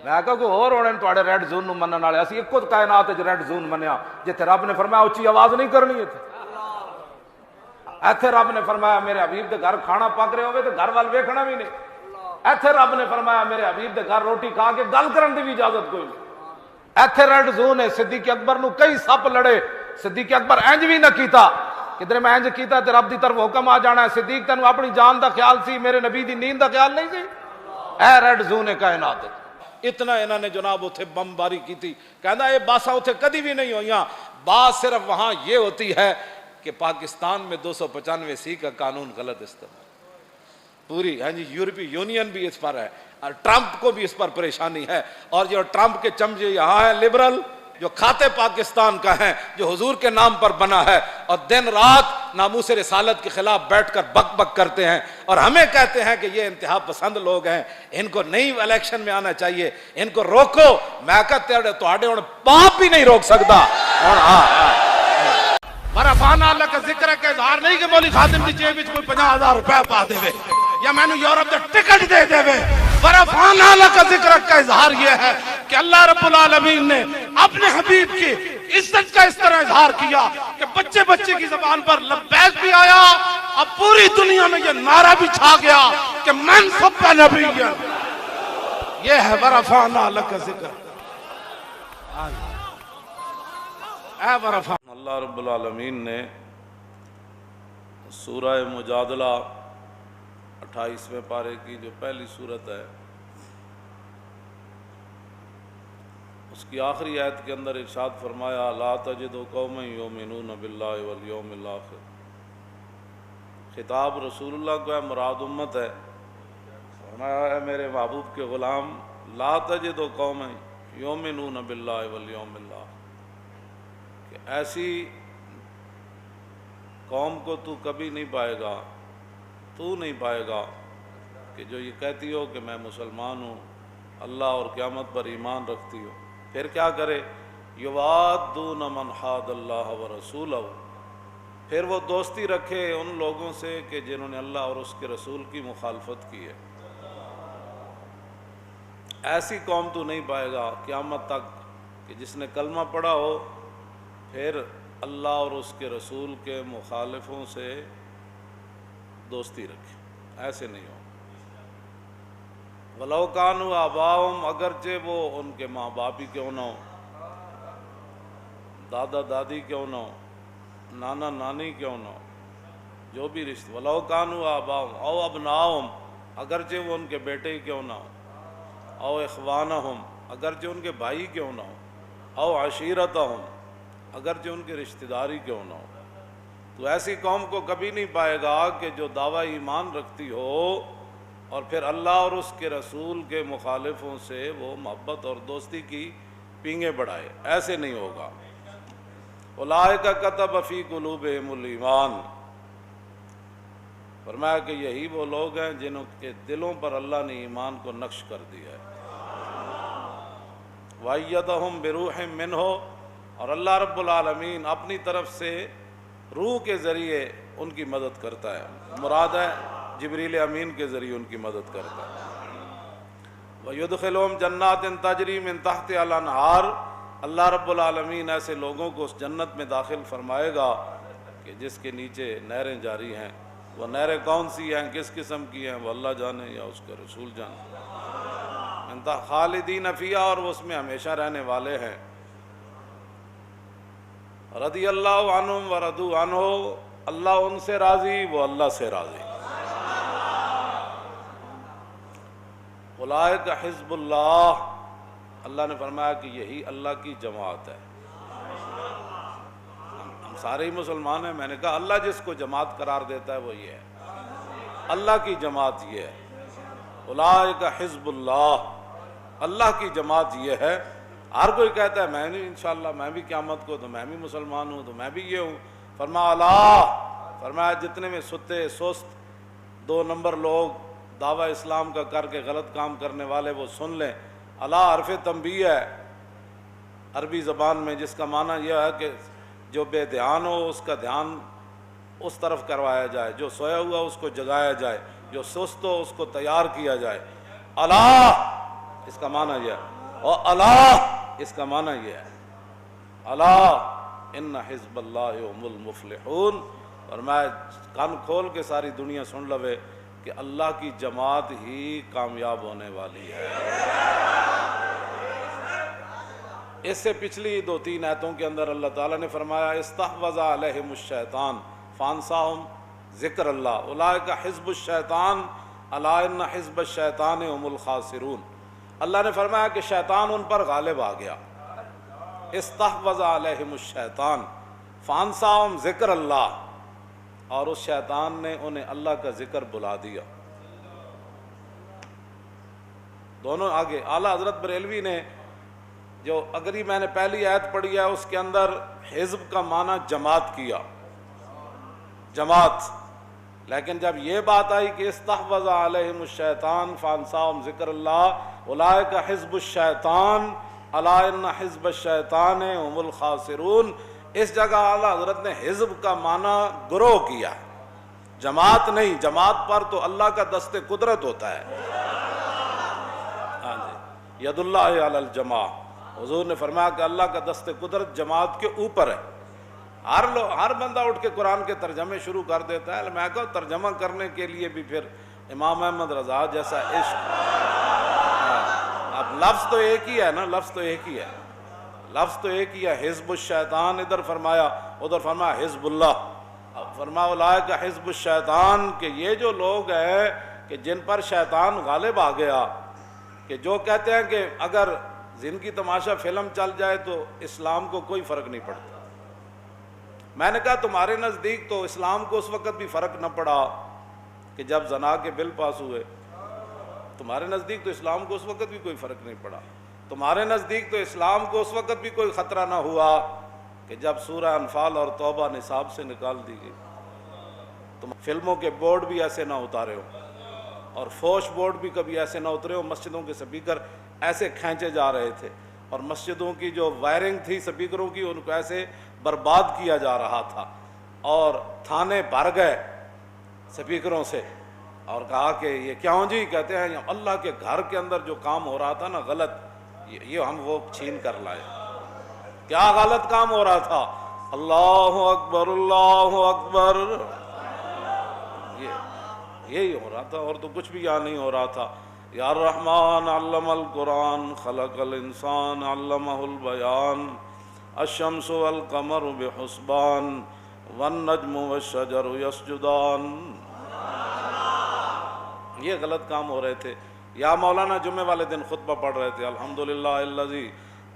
میں کہا کوئی اور ہونے تواڈے ریڈ زون نو منن والے، اسی ایک کائنات وچ ریڈ زون منیا جتھے رب نے فرمایا اچھی آواز نہیں کرنی ایتھے رب نے فرمایا میرے حبیب دے گھر کھانا پک رہے ہوئے تے گھر وال ویکھنا بھی نہیں، ایتھے رب نے فرمایا میرے حبیب دے گھر روٹی کھا کے گل کرن دی بھی اجازت کوئی نہیں، ایتھے ریڈ زون ہے۔ صدیق اکبر نو کئی سپ لڑے، صدیق اکبر انج بھی نہ کیتا، کدھر میں انج کیتا تے رب دی طرف حکم آ جانا ہے، صدیق تینوں اپنی جان دا خیال سی، میرے نبی دی نیند دا خیال نہیں سی، اے ریڈ زون ہے کائنات۔ اتنا انہوں نے جناب اتھے بم باری کی تھی، کہنا یہ باسا اتھے کدی بھی نہیں ہوئیاں، بات صرف وہاں یہ ہوتی ہے کہ پاکستان میں 295 کا قانون غلط استعمال، پوری ہاں جی یورپی یونین بھی اس پر ہے اور ٹرمپ کو بھی اس پر پریشانی ہے، اور جو ٹرمپ کے چمچے یہاں ہیں لبرل جو کھاتے پاکستان کا ہیں، جو حضور کے نام پر بنا ہے اور دن رات ناموس رسالت کے خلاف بیٹھ کر بک بک کرتے ہیں اور ہمیں کہتے ہیں کہ یہ انتہا پسند لوگ ہیں، ان کو نہیں الیکشن میں آنا چاہیے، ان کو روکو۔ میں کہتے ہیں تواڈے ہن باپ بھی نہیں روک سکتا۔ اور ورفانا اللہ کا ذکر ہے کہ اظہار نہیں کہ مولی خادم دی جیب وچ کوئی 50,000 روپے پا دے وے یا میں نے یورپ دے ٹکٹ دے دے وے۔ ورفانا اللہ کا ذکر کا اظہار یہ ہے کہ اللہ رب العالمین نے اپنے حبیب کی عزت کا اس طرح اظہار کیا کہ بچے بچے کی زبان پر لبیک بھی آیا، اب پوری دنیا میں یہ نعرہ بھی چھا گیا کہ من سب نبی، یہ ہے ورفانا اللہ کا ذکر۔ اے ورفانا، اللہ رب العالمین نے سورہ مجادلہ 28ویں پارے کی جو پہلی سورت ہے اس کی آخری آیت کے اندر ارشاد فرمایا لا تجد قوما یؤمنون باللہ والیوم الآخر۔ خطاب رسول اللہ کو ہے، مراد امت ہے۔ فرمایا ہے میرے محبوب کے غلام لا تجد قوما یؤمنون باللہ والیوم الآخر، کہ ایسی قوم کو تو کبھی نہیں پائے گا، تو نہیں پائے گا کہ جو یہ کہتی ہو کہ میں مسلمان ہوں، اللہ اور قیامت پر ایمان رکھتی ہو، پھر کیا کرے یوادون من حاد اللہ ورسولہ، پھر وہ دوستی رکھے ان لوگوں سے کہ جنہوں نے اللہ اور اس کے رسول کی مخالفت کی ہے۔ ایسی قوم تو نہیں پائے گا قیامت تک کہ جس نے کلمہ پڑھا ہو پھر اللہ اور اس کے رسول کے مخالفوں سے دوستی رکھے، ایسے نہیں ہو۔ وَلَوْ كَانُوا آبَاءَهُمْ، اگرچہ وہ ان کے ماں باپ ہی کیوں نہ ہو، دادا دادی کیوں نہ ہو، نانا نانی کیوں نہ ہو، جو بھی رشتہ، وَلَوْ كَانُوا آبَاءَهُمْ أَوْ أَبْنَاءَهُمْ، اگرچہ وہ ان کے بیٹے ہی کیوں نہ ہو، أَوْ إِخْوَانَهُمْ، اگرچہ ان کے بھائی کیوں نہ ہو، أَوْ عَشِيرَتَهُمْ، اگرچہ ان کے رشتہ داری کیوں نہ ہو۔ تو ایسی قوم کو کبھی نہیں پائے گا کہ جو دعویٰ ایمان رکھتی ہو اور پھر اللہ اور اس کے رسول کے مخالفوں سے وہ محبت اور دوستی کی پینگیں بڑھائے، ایسے نہیں ہوگا۔ اولئک کتب فی قلوبہم الایمان، فرمایا کہ یہی وہ لوگ ہیں جنہوں کے دلوں پر اللہ نے ایمان کو نقش کر دیا ہے۔ وَأَيَّدَهُمْ بِرُوحٍ مِّنْهُ، اور اللہ رب العالمین اپنی طرف سے روح کے ذریعے ان کی مدد کرتا ہے، مراد ہے جبریل امین کے ذریعے ان کی مدد کرتا ہے۔ وَيُدْخِلُهُمْ جَنَّاتٍ تَجْرِي مِن تَحْتِهَا الْأَنْهَارُ، اللہ رب العالمین ایسے لوگوں کو اس جنت میں داخل فرمائے گا کہ جس کے نیچے نہریں جاری ہیں۔ وہ نہریں کون سی ہیں، کس قسم کی ہیں، وہ اللہ جانے یا اس کا رسول جانے۔ خالدین فیہا، اور وہ اس میں ہمیشہ رہنے والے ہیں۔ رضی اللہ عنہم ورضوا عنہ، اللہ ان سے راضی، وہ اللہ سے راضی۔ اولئک حزب اللہ، اللہ نے فرمایا کہ یہی اللہ کی جماعت ہے۔ ہم سارے ہی مسلمان ہیں، میں نے کہا اللہ جس کو جماعت قرار دیتا ہے وہ یہ ہے، اللہ کی جماعت یہ ہے۔ اولئک حزب اللہ، اللہ کی جماعت یہ ہے۔ ہر کوئی کہتا ہے میں نہیں، انشاءاللہ میں بھی قیامت کو تو میں بھی مسلمان ہوں، تو میں بھی یہ ہوں۔ فرمایا اللہ، فرمایا جتنے میں ستے سست 2 نمبر لوگ دعویٰ اسلام کا کر کے غلط کام کرنے والے وہ سن لیں۔ اللہ حرف تنبیہ ہے عربی زبان میں، جس کا معنی یہ ہے کہ جو بے دھیان ہو اس کا دھیان اس طرف کروایا جائے، جو سویا ہوا اس کو جگایا جائے، جو سست ہو اس کو تیار کیا جائے۔ اللہ اس کا معنی یہ ہے، اور اللہ اس کا معنی یہ ہے، اللہ ان حزب اللہ هم المفلحون۔ اور میں کان کھول کے ساری دنیا سن لوے کہ اللہ کی جماعت ہی کامیاب ہونے والی ہے۔ اس سے پچھلی 2-3 آیتوں کے اندر اللہ تعالیٰ نے فرمایا استحوذ علیہم الشیطان فانساہم ذکر اللہ اولئک حزب الشیطان الا ان حزب الشیطان هم الخاسرون۔ اللہ نے فرمایا کہ شیطان ان پر غالب آ گیا، استحوذ علیہم الشیطان فانساہم ذکر اللہ، اور اس شیطان نے انہیں اللہ کا ذکر بلا دیا۔ دونوں آگے اعلیٰ حضرت بریلوی نے جو اگری میں نے پہلی آیت پڑھی ہے اس کے اندر حزب کا معنی جماعت کیا، جماعت، لیکن جب یہ بات آئی کہ استحوذ علیہم الشیطان فانساہم ذکر اللہ اولئک حزب الشیطان الا ان حزب الشیطان هم الخاسرون، اس جگہ اعلیٰ حضرت نے حزب کا معنی گروہ کیا، جماعت نہیں۔ جماعت پر تو اللہ کا دست قدرت ہوتا ہے، ہاں جی، ید اللہ علی الجماع، حضور نے فرمایا کہ اللہ کا دست قدرت جماعت کے اوپر ہے۔ ہر بندہ اٹھ کے قرآن کے ترجمے شروع کر دیتا ہے، میں کہا ترجمہ کرنے کے لیے بھی پھر امام احمد رضا جیسا عشق، اب لفظ تو ایک ہی ہے نا، لفظ تو ایک ہی ہے، لفظ تو ایک ہی ہے، حزب الشیطان ادھر فرمایا، ادھر فرمایا حزب اللہ، فرمایا اولئک حزب الشیطان، کہ یہ جو لوگ ہیں کہ جن پر شیطان غالب آ گیا، کہ جو کہتے ہیں کہ اگر زندگی تماشا فلم چل جائے تو اسلام کو کوئی فرق نہیں پڑتا۔ میں نے کہا تمہارے نزدیک تو اسلام کو اس وقت بھی فرق نہ پڑا کہ جب زنا کے بل پاس ہوئے، تمہارے نزدیک تو اسلام کو اس وقت بھی کوئی فرق نہیں پڑا، تمہارے نزدیک تو اسلام کو اس وقت بھی کوئی خطرہ نہ ہوا کہ جب سورہ انفال اور توبہ نصاب سے نکال دی گئی۔ تم فلموں کے بورڈ بھی ایسے نہ اتارے ہو، اور فوش بورڈ بھی کبھی ایسے نہ اترے ہو، مسجدوں کے سپیکر ایسے کھینچے جا رہے تھے، اور مسجدوں کی جو وائرنگ تھی سپیکروں کی ان کو ایسے برباد کیا جا رہا تھا، اور تھانے بھر گئے سپیکروں سے، اور کہا کہ یہ کیوں جی؟ کہتے ہیں اللہ کے گھر کے اندر جو کام ہو رہا تھا نا غلط، یہ ہم وہ چھین کر لائے۔ کیا غلط کام ہو رہا تھا؟ اللہ اکبر اللہ اکبر، یہی ہو رہا تھا، اور تو کچھ بھی یہاں نہیں ہو رہا تھا۔ یا الرحمن علم القرآن خلق الانسان علمہ البیان الشمس والقمر بحسبان والنجم والشجر یسجدان، یہ غلط کام ہو رہے تھے۔ یا مولانا جمعے والے دن خطبہ پڑھ رہے تھے، الحمدللہ الذی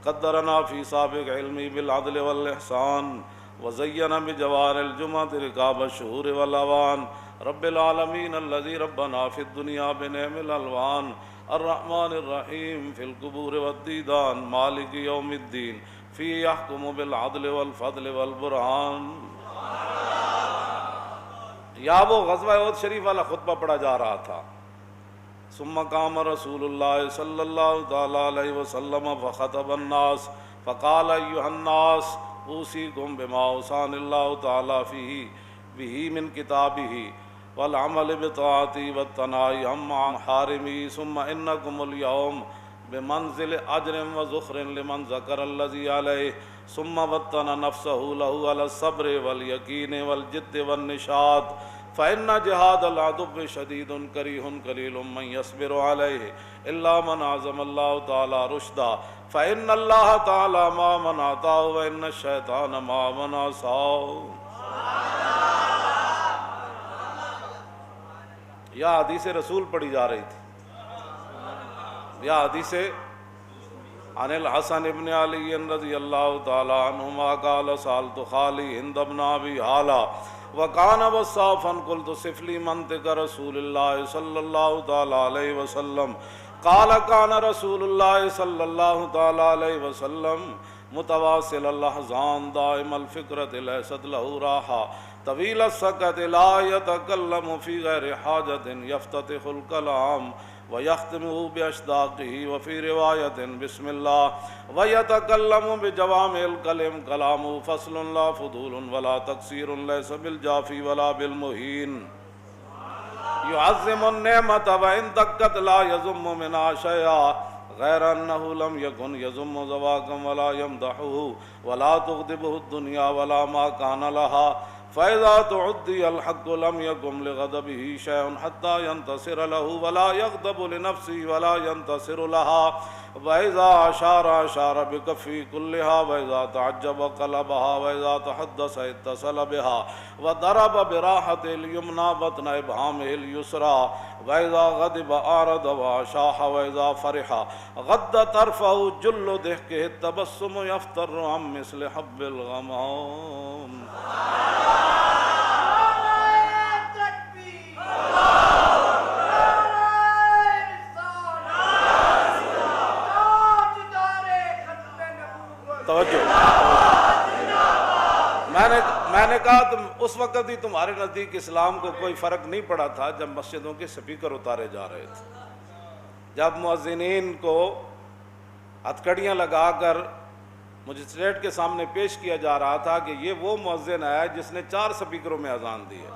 قدرنا فی سابق علمی بالعدل والاحسان وزین بجوار الجمعۃ رکاب الشہور والاوان رب العالمین الذی ربنا فی الدنیا بنعم الالوان الرحمن الرحیم فی القبور والدیدان مالک یوم الدین فی یحکم بالعدل والفضل والبرہان۔ یا وہ غزوہ احد شریف والا خطبہ پڑھا جا رہا تھا۔ ثم قام رسول اللہ صلی اللہ تعالی علیہ وسلم فخطب الناس فقال ایھا الناس اوصیکم بما اوصانی اللہ تعالی فیہ بہ من کتابہ والعمل بطاعتی والتناہی عن محارمی ثم انکم اليوم بمنزل اجر وذخر لمن ذکر الذی علیہ ثم وطن نفسہ لہ علی الصبر والیقین والجد والنشاط فإن جہاد العدو شدید کریہ قلیل من یصبر علیہ الا من عزم اللہ تعالی رشدا فإن اللہ تعالی ما من عطاہ وإن الشیطان ما من عصاہ۔ یا حدیث رسول پڑھی جا رہی تھی، یا حدیث عن الحسن ابن علی رضی اللہ تعالی عنہما قال سألت خالی ہند بن ابی حالہ وکان وصافا قلت صف لی منطق رسول اللہ صلی اللہ تعالی علیہ وسلم قال کان رسول اللہ صلی اللہ تعالی علیہ وسلم متواصل الاحزان دائم الفکرت لیست لہ راحہ طویل السکت لا یتکلم فی غیر حاجت یفتتح الکلام ویختمہ باشداقہ وفی روایت بسم اللہ ویتکلم بجوامع الکلم کلامہ فصل لا فضول ولا تقصیر لیس بالجافی ولا بالمہین یعظم النعمت وان دکت لا یضم منہا شیئا غیر انہ لم یکن یذم ذواکم ولا یمدحہ ولا تغضبہ الدنیا ولا ما کان لہا فَإِذَا تُعُدِّيَ الْحَقُّ لَمْ يَكُنْ لِغَضَبِهِ شَيْءٌ حَتَّى يَنْتَصِرَ لَهُ وَلَا يَغْضَبُ لِنَفْسِهِ وَلَا يَنْتَصِرُ لَهَا وَإِذَا أَشَارَ بِكَفِّهِ كُلِّهَا وَإِذَا تَعَجَّبَ قَلَبَهَا وَإِذَا تَحَدَّثَ اتصل بها وَضَرَبَ بِرَاحَةِ الْيُمْنَى بَطْنَ إِبْهَامِهِ الْيُسْرَى وَإِذَا غَضِبَ أَعْرَضَ وَأَشَاحَ وَإِذَا فَرِحَ غَضَّ طَرْفَهُ جُلُّ ضِحْكِهِ التَّبَسُّمُ يَفْتَرُّ عَنْ مِثْلِ حَبِّ الْغَمَامِ. میں نے کہا تم اس وقت ہی تمہارے نزدیک اسلام کو کوئی فرق نہیں پڑا تھا جب مسجدوں کے سپیکر اتارے جا رہے تھے، جب مؤذنین کو ہتھکڑیاں لگا کر مجسٹریٹ کے سامنے پیش کیا جا رہا تھا کہ یہ وہ مؤذن ہے جس نے 4 سپیکروں میں اذان دی ہے،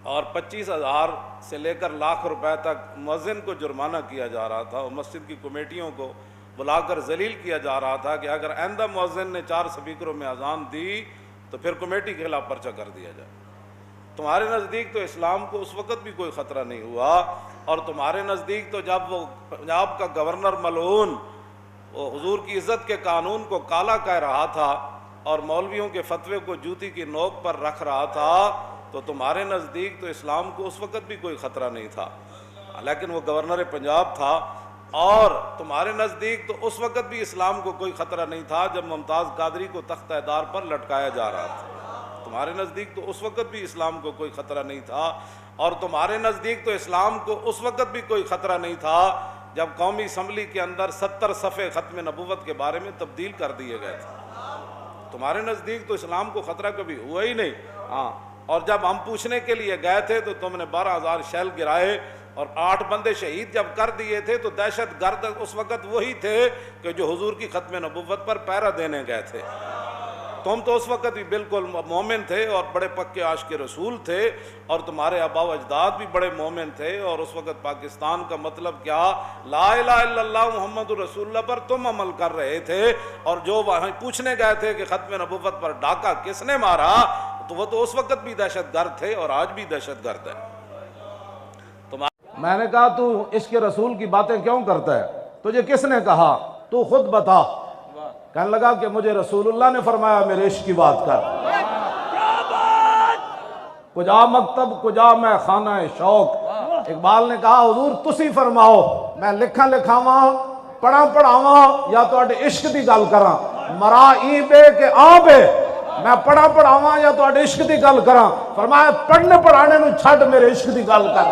اور 25,000 سے لے کر لاکھ روپے تک مؤذن کو جرمانہ کیا جا رہا تھا، اور مسجد کی کمیٹیوں کو بلا کر ذلیل کیا جا رہا تھا کہ اگر آئندہ مؤذن نے 4 سپیکروں میں اذان دی تو پھر کمیٹی کے خلاف پرچہ کر دیا جائے. تمہارے نزدیک تو اسلام کو اس وقت بھی کوئی خطرہ نہیں ہوا، اور تمہارے نزدیک تو جب وہ پنجاب کا گورنر ملعون وہ حضور کی عزت کے قانون کو کالا کہہ رہا تھا اور مولویوں کے فتوے کو جوتی کی نوک پر رکھ رہا تھا، تو تمہارے نزدیک تو اسلام کو اس وقت بھی کوئی خطرہ نہیں تھا، لیکن وہ گورنر پنجاب تھا. اور تمہارے نزدیک تو اس وقت بھی اسلام کو کوئی خطرہ نہیں تھا جب ممتاز قادری کو تختہ دار پر لٹکایا جا رہا تھا. تمہارے نزدیک تو اس وقت بھی اسلام کو کوئی خطرہ نہیں تھا، اور تمہارے نزدیک تو اسلام کو اس وقت بھی کوئی خطرہ نہیں تھا جب قومی اسمبلی کے اندر 70 صفحے ختم نبوت کے بارے میں تبدیل کر دیے گئے تھے. تمہارے نزدیک تو اسلام کو خطرہ کبھی ہوا ہی نہیں. ہاں، اور جب ہم پوچھنے کے لیے گئے تھے تو تم نے 12,000 شیل گرائے اور 8 بندے شہید جب کر دیے تھے، تو دہشت گرد اس وقت وہی تھے کہ جو حضور کی ختم نبوت پر پہرا دینے گئے تھے. تم تو اس وقت بھی بالکل مومن تھے اور بڑے پکے عاشق رسول تھے، اور تمہارے آبا و اجداد بھی بڑے مومن تھے، اور اس وقت پاکستان کا مطلب کیا، لا الہ الا اللہ محمد رسول اللہ پر تم عمل کر رہے تھے. اور جو وہاں پوچھنے گئے تھے کہ ختم نبوت پر ڈاکہ کس نے مارا، تو وہ تو اس وقت بھی دہشت گرد تھے اور آج بھی دہشت گرد ہے. میں نے کہا تو عشق رسول کی باتیں کیوں کرتا ہے، تجھے کس نے کہا، تو خود بتا. کہنے لگا کہ مجھے رسول اللہ نے فرمایا میرے عشق کی بات کر. کجا مکتب کجا میں خانہ شوق. اقبال نے کہا حضور تسی فرماؤ، میں لکھاں لکھاواں پڑھاں پڑھاواں یا تواڈے عشق دی گل کراں. مرا ای بے کہ آ بے، میں پڑھاں پڑھاواں یا تواڈے عشق دی گل کراں. فرمایا پڑھنے پڑھانے نو چھڈ میرے عشق دی گل کر.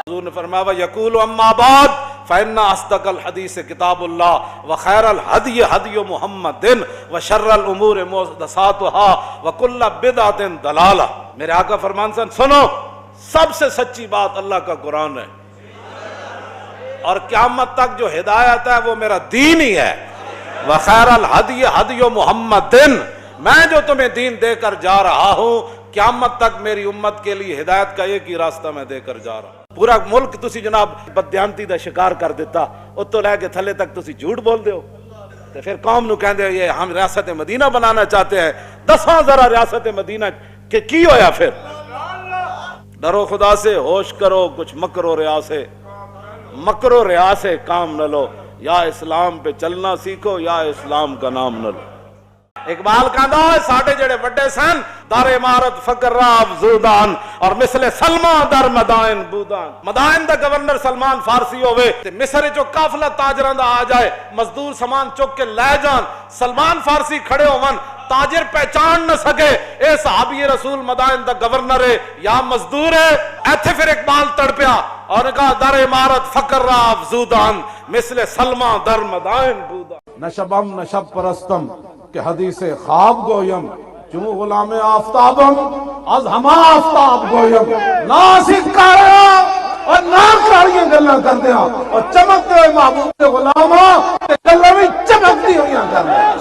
حضور نے فرمایا وَيَقُولُ أَمَّا بَعْدُ فَإِنَّ أَصْدَقَ الْحَدِيثِ كِتَابُ اللَّهِ وَخَيْرَ الْهَدْيِ هَدْيُ مُحَمَّدٍ وَشَرَّ الْأُمُورِ مُحْدَثَاتُهَا وَكُلُّ بِدْعَةٍ ضَلَالَةٍ. میرے آقا فرمان سنو، سب سے سچی بات اللہ کا قرآن ہے، اور قیامت تک جو ہدایت ہے وہ میرا دین ہی ہے. وَخَيْرَ الْهَدْيِ هَدْيُ مُحَمَّدٍ، میں جو تمہیں دین دے کر جا رہا ہوں، قیامت تک میری امت کے لیے ہدایت کا ایک ہی راستہ میں دے کر جا رہا ہوں. پورا ملک تسی جناب بددیانتی دا شکار کر دیتا، اتو لے کے تھلے تک تسی جھوٹ بول دیو، تو پھر قوم نو کہندے یہ ہم ریاست مدینہ بنانا چاہتے ہیں. 10 ذرا ریاست مدینہ کہ کی ہویا پھر. ڈرو خدا سے، ہوش کرو کچھ مکر و ریا سے، مکر و ریا سے کام نہ لو، یا اسلام پہ چلنا سیکھو یا اسلام کا نام نہ لو. اقبال کہندا ہے ساڈے جڑے وڈے سن در عمارت فقر را افزودان اور مثل سلمان در مدائن بودان. مدائن دا گورنر سلمان فارسی ہوئے تے مصر جو قافلہ تاجراں دا آ جائے، مزدور سامان چک کے لے جان، سلمان فارسی کھڑے ہون، تاجر پہچان نہ سکے اے صحابی رسول مدائن دا گورنر ہے یا مزدور ہے. ایتھے پھر اقبال تڑپیا اور کہا در عمارت فقر را افزودان مثل سلمان در مدائن بودان. نشبم نشب پرستم کہ حدیث خواب گویم، چوں غلام آفتابم از ہما آفتاب گویم. ناسد کاریا اور ناکاریاں گلاں کر دیا اور چمکتے ہوئے محبوب کے غلاماں تے گلاں بھی چمکتی ہوئیاں کر دیا.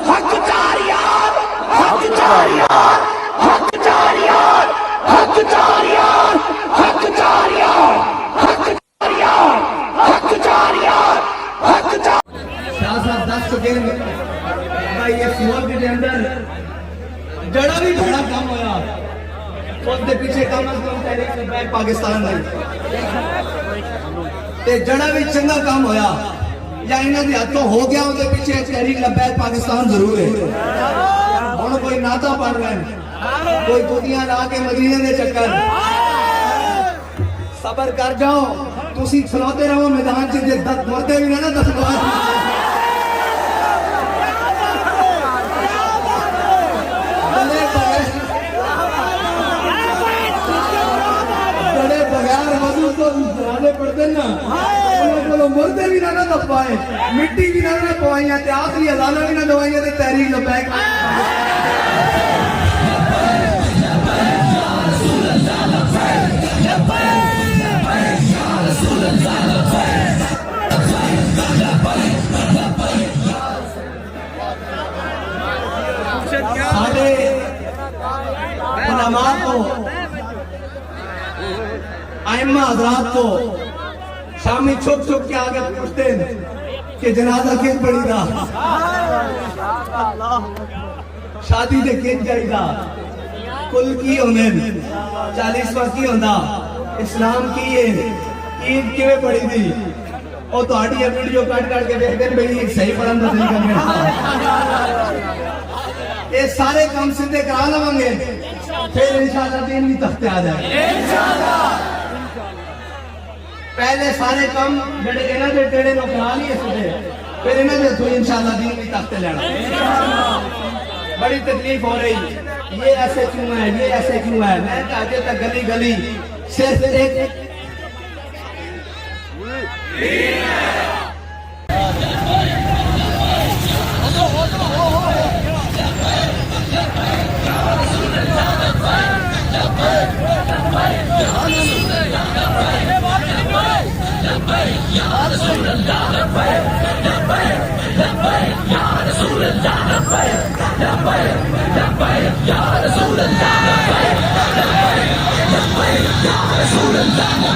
حق جاریان حق جاریان حق جاریان حق جاریان حق جاریان حق جاریان. لیکن بھائی اس ملک کے اندر جڑا بھی بڑا کام ہویا اس کے پیچھے کم از کم تحریک لبیک پاکستان ہے تے جڑا بھی چنگا کام ہویا یا انہاں دے ہاتھوں ہو گیا ان کے پیچھے تحریک لبیک پاکستان ضرور ہے. ہن کوئی نعتاں پڑھ رہے ہیں, کوئی دنیا لا کے مدینے دے چکر, صبر کر جاؤ تسی کھلوتے رہو میدان چ, جے مردے بھی نہ دفنوا بڑے بغیر وضو تو جنازے پڑھتے نا انہوں مردے بھی نہ دفوائے, مٹی بھی نہ پوائیاں تے آخری اذاناں بھی نہ دوائیاں تے تحریک لبیک علماء کو, ائمہ حضرات کو شامی چھپ چھپ کے آگے پوچھتے ہیں کہ جنازہ کس پڑھی دا, شادی دے کس جائی دا, کل کی ہونے 40واں کی ہوندا, اسلام کی ہے, عید کیویں پڑھی دی, اور تہاڈی ویڈیو کٹ کے دیکھتے ہیں بھئی صحیح پڑھن دا طریقہ کیڑا. یہ سارے کام سیدھے کرا لواں گے پھر انشاءاللہ دین بھی تختے آ جائے پہلے سارے کام جڑے انہاں دے ٹیڑے نو کرا لیے سیدھے, پھر انہاں دے تو انشاءاللہ دین بھی تختے لینا. بڑی تکلیف ہو رہی, یہ ایسے کیوں ہے, یہ ایسے کیوں ہے. میں کہتے تک گلی گلی صرف ایک رسول اللہ